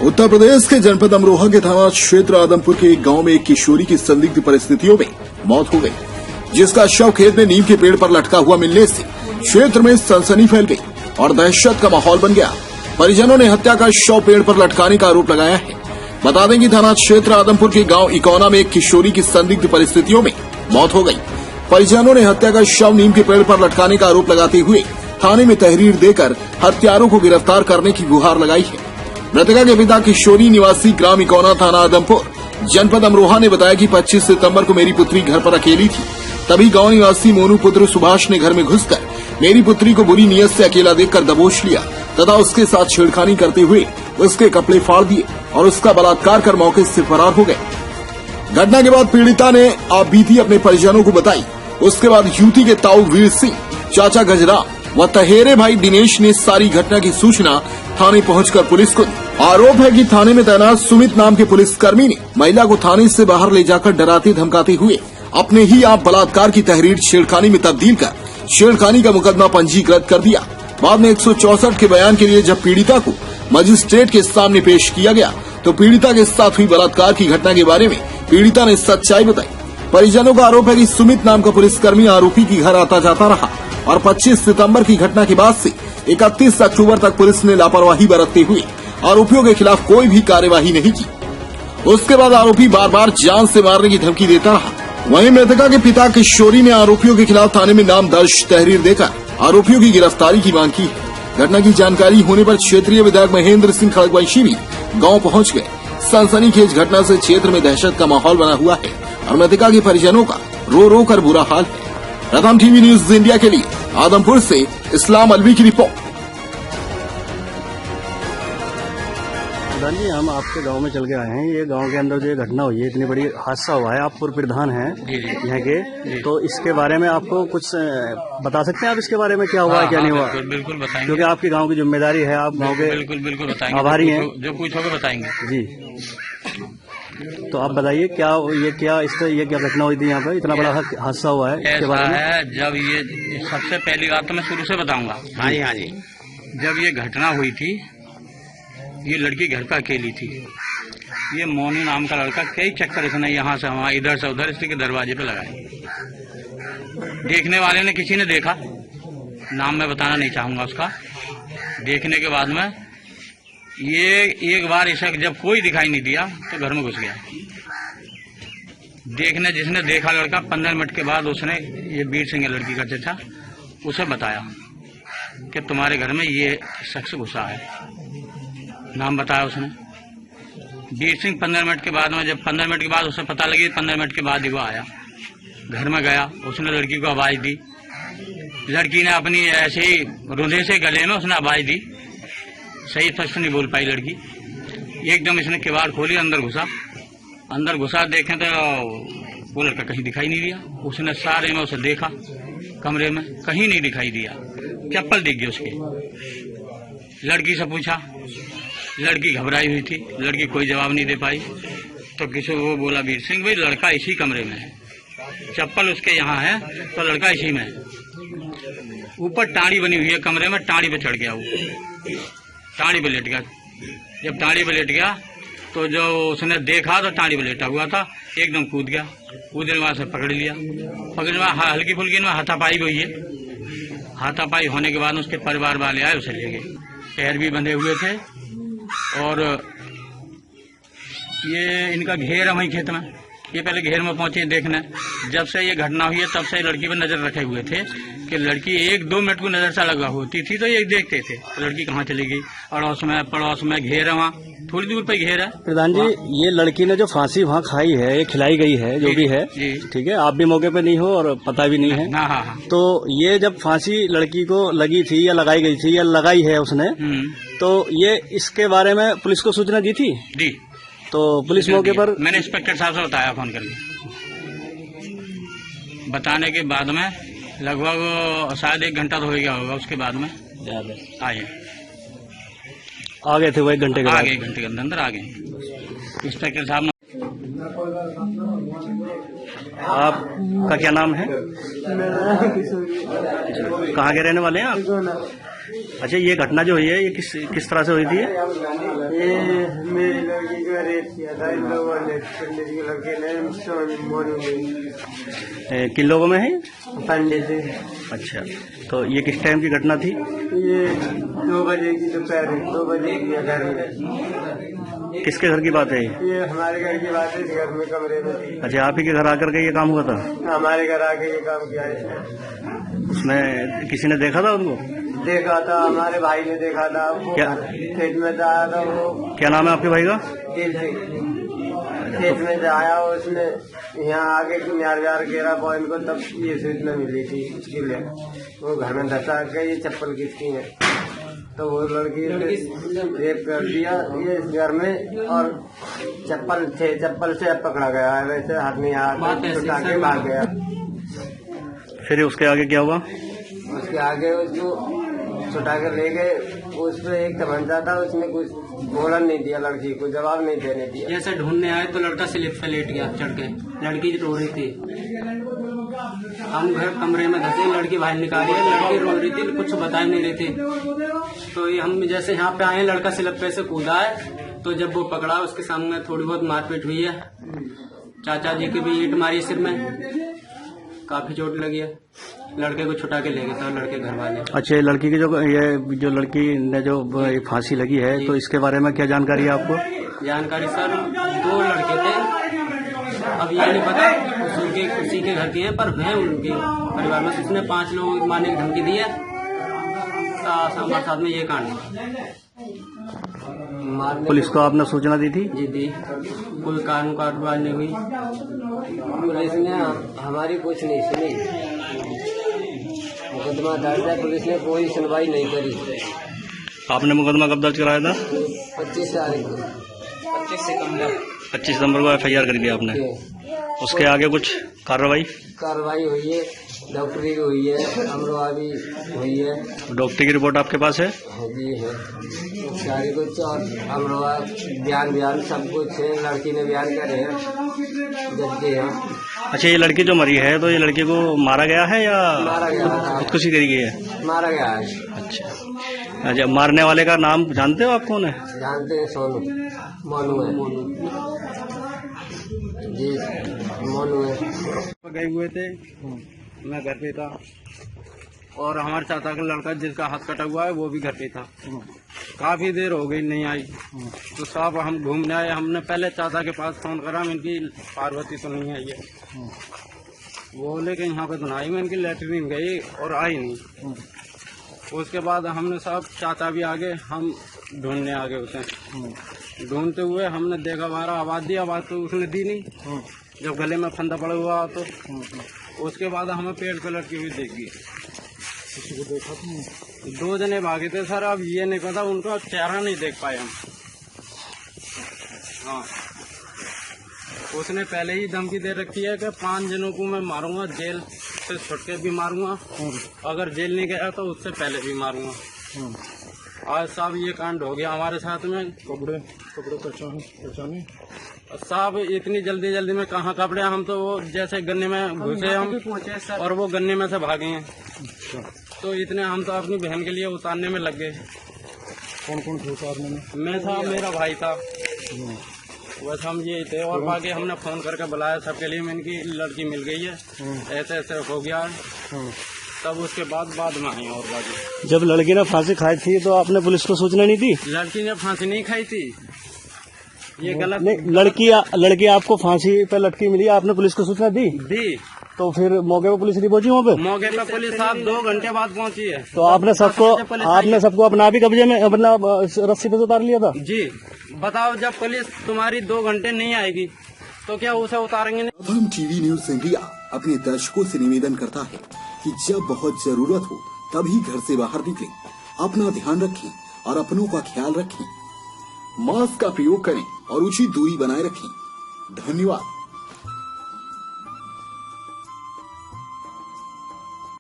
उत्तर प्रदेश के जनपद अमरोहा के थाना क्षेत्र आदमपुर के एक गांव में एक किशोरी की संदिग्ध परिस्थितियों में मौत हो गई, जिसका शव खेत में नीम के पेड़ पर लटका हुआ मिलने से क्षेत्र में सनसनी फैल गई और दहशत का माहौल बन गया। परिजनों ने हत्या का शव पेड़ पर लटकाने का आरोप लगाया है। बता दें कि थाना क्षेत्र आदमपुर के गांव इकौना में एक किशोरी की संदिग्ध परिस्थितियों में मौत हो गई। परिजनों ने हत्या का शव नीम के पेड़ पर लटकाने का आरोप लगाते हुए थाने में तहरीर देकर हत्यारों को गिरफ्तार करने की गुहार लगाई है। मृतका के पिता किशोरी निवासी ग्राम इकौना थाना आदमपुर जनपद अमरोहा ने बताया कि 25 सितंबर को मेरी पुत्री घर पर अकेली थी। तभी गांव निवासी मोनू पुत्र सुभाष ने घर में घुसकर मेरी पुत्री को बुरी नीयत से अकेला देखकर दबोच लिया तथा उसके साथ छेड़खानी करते हुए उसके कपड़े फाड़ दिए और उसका बलात्कार कर मौके से फरार हो गए। घटना के बाद पीड़िता ने आपबीती अपने परिजनों को बताई। उसके बाद युवती के ताऊ वीर सिंह, चाचा गजराम व तहेरे भाई दिनेश ने सारी घटना की सूचना थाने पहुंचकर पुलिस को दी। आरोप है कि थाने में तैनात सुमित नाम के पुलिसकर्मी ने महिला को थाने से बाहर ले जाकर डराते धमकाते हुए अपने ही आप बलात्कार की तहरीर छेड़खानी में तब्दील कर छेड़खानी का मुकदमा पंजीकृत कर दिया। बाद में 164 के बयान के लिए जब पीड़िता को मजिस्ट्रेट के सामने पेश किया गया तो पीड़िता के साथ हुई बलात्कार की घटना के बारे में पीड़िता ने सच्चाई बताई। परिजनों का आरोप है कि सुमित नाम का पुलिसकर्मी आरोपी की घर आता जाता रहा और 25 सितंबर की घटना के बाद से 31 अक्टूबर तक पुलिस ने लापरवाही बरतते हुए आरोपियों के खिलाफ कोई भी कार्यवाही नहीं की। उसके बाद आरोपी बार बार जान से मारने की धमकी देता रहा। वहीं मृतका के पिता किशोरी ने आरोपियों के खिलाफ थाने में नाम दर्ज तहरीर देकर आरोपियों की गिरफ्तारी की मांग की है। घटना की जानकारी होने पर क्षेत्रीय विधायक महेंद्र सिंह खड़गवंशी भी गांव पहुंच गए। सनसनीखेज घटना से क्षेत्र में दहशत का माहौल बना हुआ है और मृतका के परिजनों का रो रो कर बुरा हाल है। प्रथम टीवी न्यूज इंडिया के लिए आदमपुर से इस्लाम अलवी की रिपोर्ट। प्रधान जी, हम आपके गांव में चल के आए हैं। ये गांव के अंदर जो ये घटना हुई है, इतनी बड़ी हादसा हुआ है, आप पूर्व प्रधान हैं यहाँ के, तो इसके बारे में आपको कुछ बता सकते हैं आप इसके बारे में क्या हुआ है क्या नहीं हुआ? बिल्कुल बताएंगे, क्योंकि आपकी गांव की जिम्मेदारी है, आप गांव के बिल्कुल बताएंगे, आभारी हैं। जो कुछ होगा बताएंगे जी। तो आप बताइए ये क्या घटना हुई थी यहाँ पे, इतना बड़ा हादसा हुआ है इसके बारे में? जब ये सबसे पहली बात तो मैं शुरू से बताऊंगा। हाँ जी। जब ये घटना हुई थी, ये लड़की घर पर अकेली थी। ये मोनू नाम का लड़का कई चक्कर इसने यहाँ से वहाँ इधर से उधर इसके दरवाजे पे लगाए। देखने वाले ने किसी ने देखा, नाम मैं बताना नहीं चाहूंगा उसका। देखने के बाद में ये एक बार इसे जब कोई दिखाई नहीं दिया तो घर में घुस गया। जिसने देखा लड़का 15 मिनट के बाद उसने, ये वीर सिंह लड़की का चचा, उसे बताया कि तुम्हारे घर में ये शख्स घुसा है। नाम बताया उसने, वीर सिंह। 15 मिनट के बाद में, जब 15 मिनट के बाद उसे पता लगी, 15 मिनट के बाद ही वो आया, घर में गया, उसने लड़की को आवाज दी। लड़की ने अपनी ऐसे ही रुंधे से गले में उसने आवाज दी, सही स्पष्ट नहीं बोल पाई लड़की। एकदम इसने किवाड़ खोली, अंदर घुसा देखें तो वो लड़का कहीं दिखाई नहीं दिया। उसने सारे में उसे देखा, कमरे में कहीं नहीं दिखाई दिया। चप्पल दिख गई उसकी। लड़की से पूछा, लड़की घबराई हुई थी, लड़की कोई जवाब नहीं दे पाई। तो किसी वो बोला, वीर सिंह भाई लड़का इसी कमरे में है, चप्पल उसके यहाँ है, तो लड़का इसी में है। ऊपर टाड़ी बनी हुई है कमरे में, टाड़ी पे चढ़ गया वो, टाड़ी पे लेट गया। जब टाड़ी पे लेट गया तो जो उसने देखा तो टाड़ी पे लेटा हुआ था, एकदम कूद गया। कूदने वहां से पकड़ लिया, हल्की फुल्की में हाथापाई हुई है। हाथापाई होने के बाद उसके परिवार वाले आए, उसे ले गए। पैर भी बंधे हुए थे और ये इनका घेर है वहीं खेत में। ये पहले घेर में पहुंचे देखने। जब से ये घटना हुई है तब से लड़की पर नजर रखे हुए थे कि लड़की 1-2 मिनट को नजर सा लगा होती थी तो ये देखते थे लड़की कहाँ चली गई। पड़ोस में घेर है, वहाँ थोड़ी दूर पे घेर है। प्रधान जी, ये लड़की ने जो फांसी वहाँ खाई है, ये खिलाई गई है, जो भी है, ठीक है, आप भी मौके पे नहीं हो और पता भी नहीं है। हाँ। तो ये जब फांसी लड़की को लगी थी या लगाई गई थी या लगाई है उसने, तो ये इसके बारे में पुलिस को सूचना दी थी? दी। तो पुलिस मौके पर, मैंने इंस्पेक्टर साहब से बताया फोन करके। बताने के बाद में लगभग शायद 1 घंटा तो हो गया होगा। उसके बाद में आए, आ गए थे वो 1 घंटे के बाद? 1 घंटे के अंदर आ गए इंस्पेक्टर साहब ने। आपका क्या नाम है? मेरा किशोरी। कहाँ के रहने वाले हैं आप? अच्छा, ये घटना जो हुई है ये किस तरह से हुई थी? ये मेरी लड़की का रेप किया था इन लोगों ने, पंडित के लड़के ने, मोनू ने। किन लोगों में है? पंडित। अच्छा, तो ये किस टाइम की घटना थी? ये 2 बजे की, दोपहर 2 बजे की घर में। किसके घर की बात है? ये हमारे घर की बात है, इस घर में कमरे में थी। अच्छा, आप ही के घर आकर के ये काम हुआ था? हमारे घर आके ये काम किया है। उसमें किसी ने देखा था उनको? देखा था, हमारे भाई ने देखा था। वो क्या? खेत में से आया था वो। क्या नाम है आपके भाई का? खेत में से आया, उसने यहाँ आके 11 पॉइंट को तब ये सूचना मिली थी उसके लिए। वो घर में धसा के ये चप्पल किसकी है, तो वो लड़की ने रेप कर दिया ये इस घर में, और चप्पल से पकड़ा गया है, वैसे हाथ में यहाँ छुटा के भाग गया। फिर उसके आगे क्या हुआ? उसके आगे उसको छुटा कर ले गए, उस पर एक तमंचा था, उसने कुछ बोला नहीं दिया, लड़की को जवाब नहीं देने दिया। जैसे ढूंढने आए तो लड़का स्लिप पे लेट गया चढ़ के, लड़की रो रही थी। हम घर कमरे में धसे, लड़की बाहर निकाली है, लड़की रो रही थी, कुछ बता ही नहीं रही थी। तो ये हम जैसे यहाँ पे आए, लड़का स्लिप पे से कूदा है, तो जब वो पकड़ा उसके सामने थोड़ी बहुत मारपीट हुई है। चाचा जी की भी ईंट मारी सिर में, काफी चोट लगी है। लड़के को छुटा के ले गए थे लड़के घर वाले। अच्छा, लड़की की जो लड़की ने जो फांसी लगी है, तो इसके बारे में क्या जानकारी है आपको? जानकारी सर, 2 लड़के थे, अब ये नहीं पता उसी के घर के हैं, पर वह उनके परिवार में उसने 5 लोग मारने की धमकी दी है। हमारे साथ में ये कांड पुलिस को आपने सूचना दी थी? जी दी, कोई कानून कार्रवाई नहीं हुई। पुलिस ने हमारी कुछ नहीं सुनी, मुकदमा दर्ज है, पुलिस ने कोई सुनवाई नहीं करी। आपने मुकदमा कब दर्ज कराया था? 25 तारीख को, 25 सितम्बर को FIR कर दिया आपने। उसके आगे कुछ कार्रवाई हुई है, डॉक्टरी भी हुई है, अमरवा भी हुई है। डॉक्टरी की रिपोर्ट आपके पास है? जी है, सारी कुछ, और अमरवा बयान सब कुछ है, लड़की ने बयान करे हैं, जज के यहाँ। अच्छा, ये लड़की जो मरी है, तो ये लड़की को मारा गया है या मारा गया था? खुदकुशी करी गई है? मारा गया है। अच्छा, मारने वाले का नाम जानते हो आप? कौन है? जानते हैं, सोनू, मोनू है। जी, मोनू है। गए हुए थे, मैं घर पे था, और हमारे चाचा का लड़का जिसका हाथ कटा हुआ है वो भी घर पे था। काफी देर हो गई नहीं आई, तो साहब हम घूमने आए। हमने पहले चाचा के पास फोन करा, इनकी पार्वती तो नहीं आई है। वो बोले कि यहाँ पे तो नहीं, मैं इनकी लेटरिन गई और आई नहीं। उसके बाद हमने साहब चाचा भी आगे, हम ढूंढने आगे उसे। ढूंढते हुए हमने देखा, हमारा आवाज दी, आवाज तो उसने दी नहीं। जब गले में फंदा पड़ा हुआ तो उसके बाद हमें पेड़ पे लटकी हुई देखी। किसी को देखा तो 2 जने भागे थे सर, अब ये नहीं पता, उनका चेहरा नहीं देख पाए हम। हाँ, उसने पहले ही धमकी दे रखी है कि 5 जनों को मैं मारूंगा, जेल से छुट के भी मारूंगा, अगर जेल नहीं गया तो उससे पहले भी मारूंगा। आज साहब ये कांड हो गया हमारे साथ में। कपड़े पहचाने साहब, इतनी जल्दी में कहाँ कपड़े, हम तो वो जैसे गन्ने में घुसे हम, और वो गन्ने में से भागे हैं। तो इतने हम तो अपनी बहन के लिए उतारने में लग गए। कौन थे उतारने में? मैं था, मेरा भाई था, बस हम ये थे। और बाकी हमने फोन करके बुलाया सबके लिए, इनकी लड़की मिल गई है, ऐसे ऐसे हो गया है। तब उसके बाद में आई। और बाकी जब लड़की ने फांसी खाई थी तो आपने पुलिस को सूचना नहीं दी? लड़की ने फांसी नहीं खाई थी, ये गलत नहीं। लड़की आपको फांसी पे लटकी मिली, आपने पुलिस को सूचना दी? तो फिर मौके पे पुलिस नहीं पहुंची? वहाँ पे मौके पे पुलिस साहब 2 घंटे बाद पहुंची है। तो आपने सबको अपना भी कब्जे में, अपना रस्सी पे उतार लिया था? जी, बताओ, जब पुलिस तुम्हारी 2 घंटे नहीं आएगी तो क्या उसे उतारेंगे नहीं? हम टीवी न्यूज इंडिया अपने दर्शकों से निवेदन करता है कि जब बहुत जरूरत हो तभी घर से बाहर निकलें, अपना ध्यान रखें और अपनों का ख्याल रखें, मास्क का प्रयोग करें और उचित दूरी बनाए रखें। धन्यवाद।